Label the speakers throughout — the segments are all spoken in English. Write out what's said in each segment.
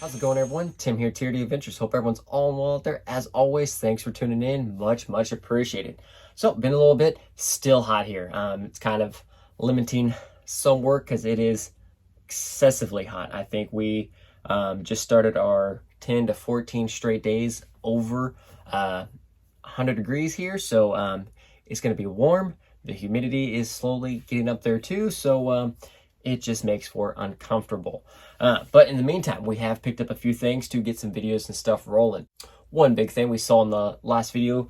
Speaker 1: How's it going, everyone? Tim here, Tier D Adventures. Hope everyone's all well out there. As always, thanks for tuning in. Much appreciated. So, been a little bit, still hot here. It's kind of limiting some work because it is excessively hot. I think we just started our 10 to 14 straight days over 100 degrees here. So, it's going to be warm. The humidity is slowly getting up there too. So, it just makes for uncomfortable. But in the meantime, we have picked up a few things to get some videos and stuff rolling. One big thing we saw in the last video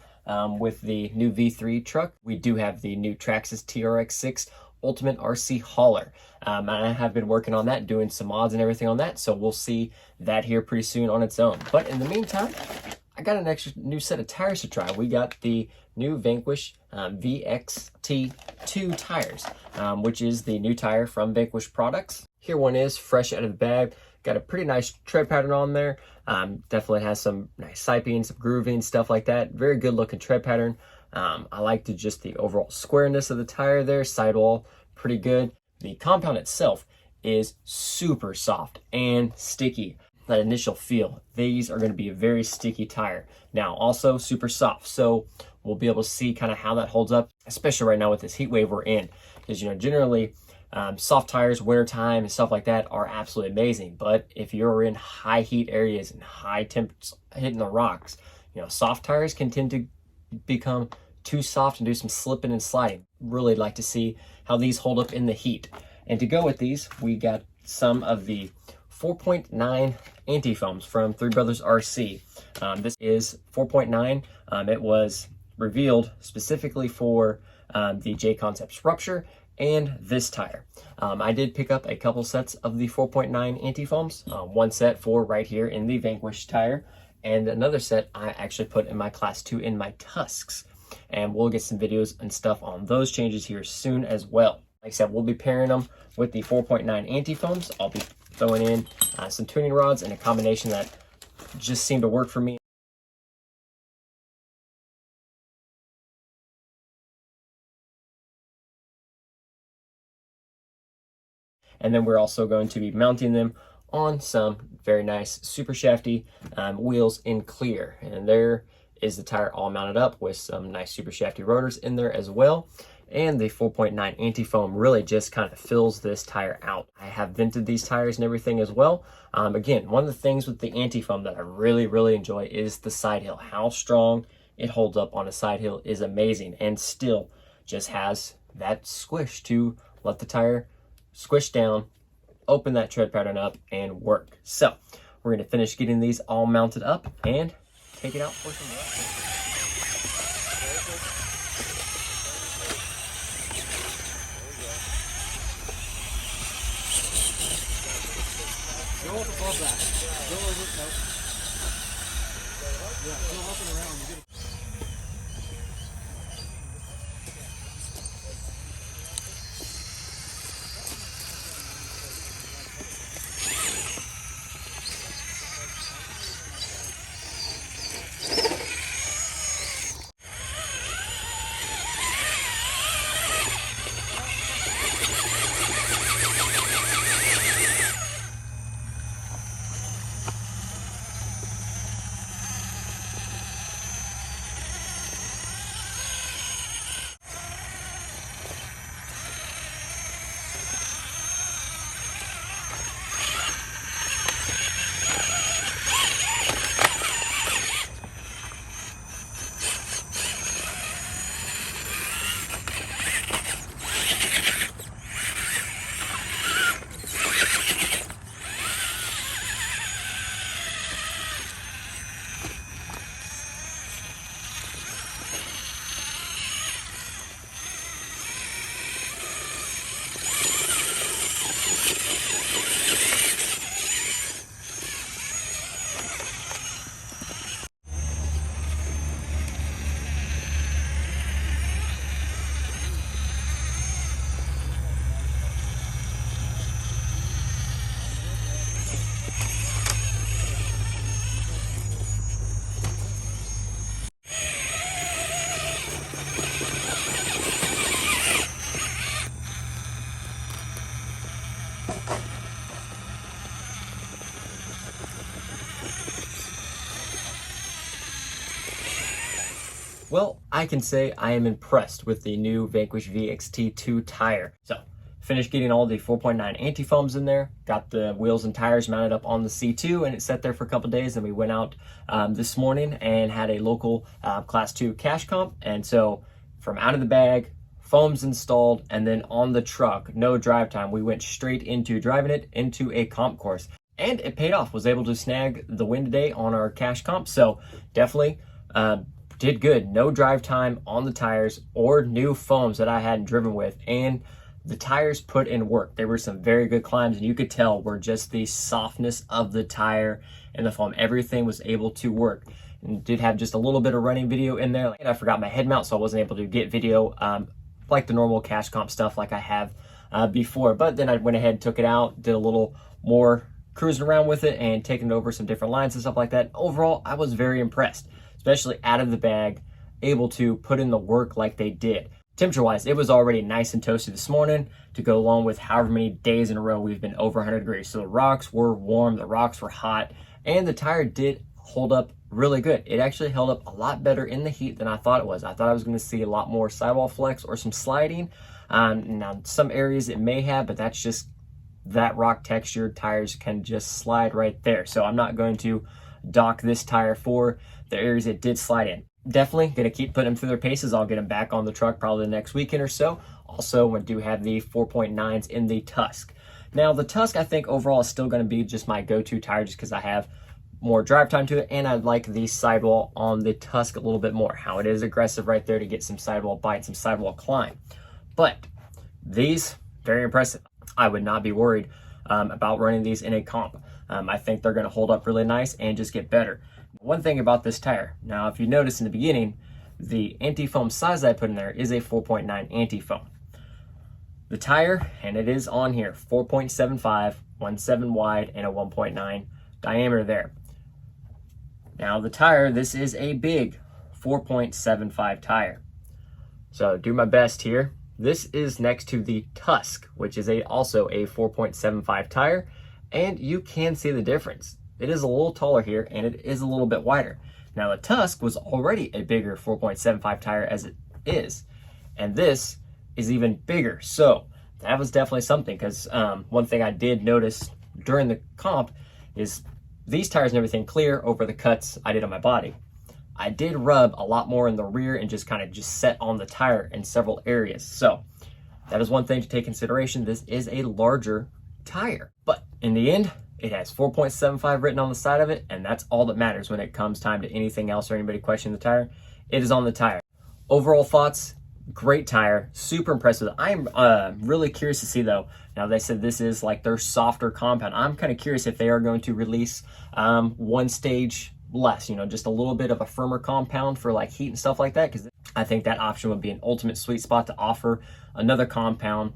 Speaker 1: with the new V3 truck, we do have the new Traxxas TRX6 Ultimate RC Hauler. And I have been working on that, doing some mods and everything on that. So we'll see that here pretty soon on its own. But in the meantime, I got an extra new set of tires to try. We got the new Vanquish VXT2 tires, which is the new tire from Vanquish products. Here one is fresh out of the bag. Got a pretty nice tread pattern on there. Definitely has some nice siping, some grooving, stuff like that. Very good looking tread pattern. I like the overall squareness of the tire there. Sidewall, pretty good. The compound itself is super soft and sticky. That initial feel, these are going to be a very sticky tire. Now also super soft, so we'll be able to see kind of how that holds up, especially right now with this heat wave we're in. Because generally soft tires wintertime and stuff like that are absolutely amazing, but if you're in high heat areas and high temps hitting the rocks, soft tires can tend to become too soft and do some slipping and sliding. Really like to see how these hold up in the heat. And to go with these, we got some of the 4.9 anti-foams from Three Brothers RC. This is 4.9. It was revealed specifically for the J-Concepts Rupture and this tire. I did pick up a couple sets of the 4.9 anti-foams. One set for right here in the Vanquish tire, and another set I actually put in my Class 2 in my Tusks. And we'll get some videos and stuff on those changes here soon as well. Like I said, we'll be pairing them with the 4.9 anti-foams. I'll be throwing in some tuning rods and a combination that just seemed to work for me. And then we're also going to be mounting them on some very nice super shafty wheels in clear. And there is the tire all mounted up with some nice super shafty rotors in there as well. And the 4.9 anti-foam really just kind of fills this tire out. I have vented these tires and everything as well. Again, one of the things with the anti-foam that I really enjoy is the side hill. How strong it holds up on a side hill is amazing, and still just has that squish to let the tire squish down, open that tread pattern up, and work. So we're going to finish getting these all mounted up and take it out for some rest.
Speaker 2: Go up above that. Go over. No. Yeah, go up and around. You get it.
Speaker 1: Well, I can say I am impressed with the new Vanquish VXT2 tire. So, finished getting all the 4.9 anti-foams in there, got the wheels and tires mounted up on the C2, and it sat there for a couple days, and we went out this morning and had a local Class 2 cash comp, and so from out of the bag, foams installed, and then on the truck, no drive time, we went straight into driving it into a comp course. And it paid off. Was able to snag the win today on our cash comp, so definitely did good. No drive time on the tires or new foams that I hadn't driven with, and the tires put in work. There were some very good climbs, and you could tell were just the softness of the tire and the foam. Everything was able to work. And did have just a little bit of running video in there. And I forgot my head mount, so I wasn't able to get video like the normal cash comp stuff like I have before. But then I went ahead, took it out, did a little more cruising around with it and taking it over some different lines and stuff like that. Overall, I was very impressed, especially out of the bag, able to put in the work like they did. Temperature-wise, it was already nice and toasty this morning to go along with however many days in a row we've been over 100 degrees. So the rocks were warm, the rocks were hot, and the tire did hold up really good. It actually held up a lot better in the heat than I thought it was. I thought I was going to see a lot more sidewall flex or some sliding. Now, some areas it may have, but that's just that rock texture. Tires can just slide right there. So I'm not going to dock this tire for the areas it did slide in. Definitely going to keep putting them through their paces. I'll get them back on the truck probably the next weekend or so. Also, I do have the 4.9s in the Tusk. Now, the Tusk, I think overall is still going to be just my go-to tire just because I have more drive time to it, and I like the sidewall on the Tusk a little bit more. How it is aggressive right there to get some sidewall bite, some sidewall climb. But these, very impressive. I would not be worried about running these in a comp. I think they're going to hold up really nice and just get better. One thing about this tire, now if you notice in the beginning, the anti-foam size I put in there is a 4.9 anti-foam. The tire, and it is on here, 4.75, 1.7 wide, and a 1.9 diameter there. Now the tire, this is a big 4.75 tire. So do my best here. This is next to the Tusk, which is also a 4.75 tire, and you can see the difference. It is a little taller here, and it is a little bit wider. Now the Tusk was already a bigger 4.75 tire as it is, and this is even bigger. So that was definitely something, because one thing I did notice during the comp is these tires and everything clear over the cuts I did on my body. I did rub a lot more in the rear and just kind of set on the tire in several areas. So that is one thing to take consideration. This is a larger tire, but in the end, it has 4.75 written on the side of it, and that's all that matters when it comes time to anything else or anybody questioning the tire. It is on the tire. Overall thoughts, great tire, super impressive. I'm really curious to see though, now they said this is like their softer compound. I'm kind of curious if they are going to release one stage less, just a little bit of a firmer compound for like heat and stuff like that, because I think that option would be an ultimate sweet spot to offer another compound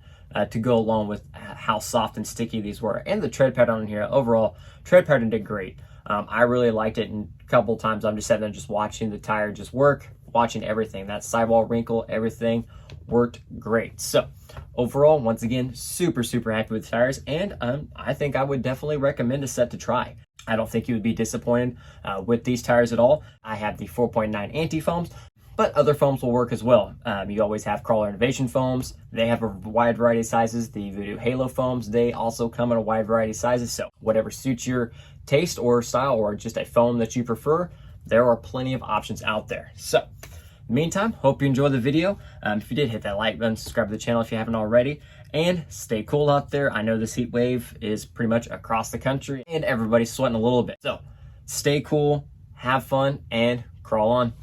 Speaker 1: to go along with how soft and sticky these were. And the tread pattern on here, overall, tread pattern did great. I really liked it, and a couple of times I'm just sitting there just watching the tire just work, watching everything. That sidewall wrinkle, everything worked great. So overall, once again, super, super happy with the tires, and I think I would definitely recommend a set to try. I don't think you would be disappointed with these tires at all. I have the 4.9 anti-foams, but other foams will work as well. You always have Crawler Innovation foams. They have a wide variety of sizes. The Voodoo Halo foams, they also come in a wide variety of sizes. So whatever suits your taste or style, or just a foam that you prefer, there are plenty of options out there. So in the meantime, hope you enjoyed the video. If you did, hit that like button, subscribe to the channel if you haven't already, and stay cool out there. I know this heat wave is pretty much across the country and everybody's sweating a little bit. So stay cool, have fun, and crawl on.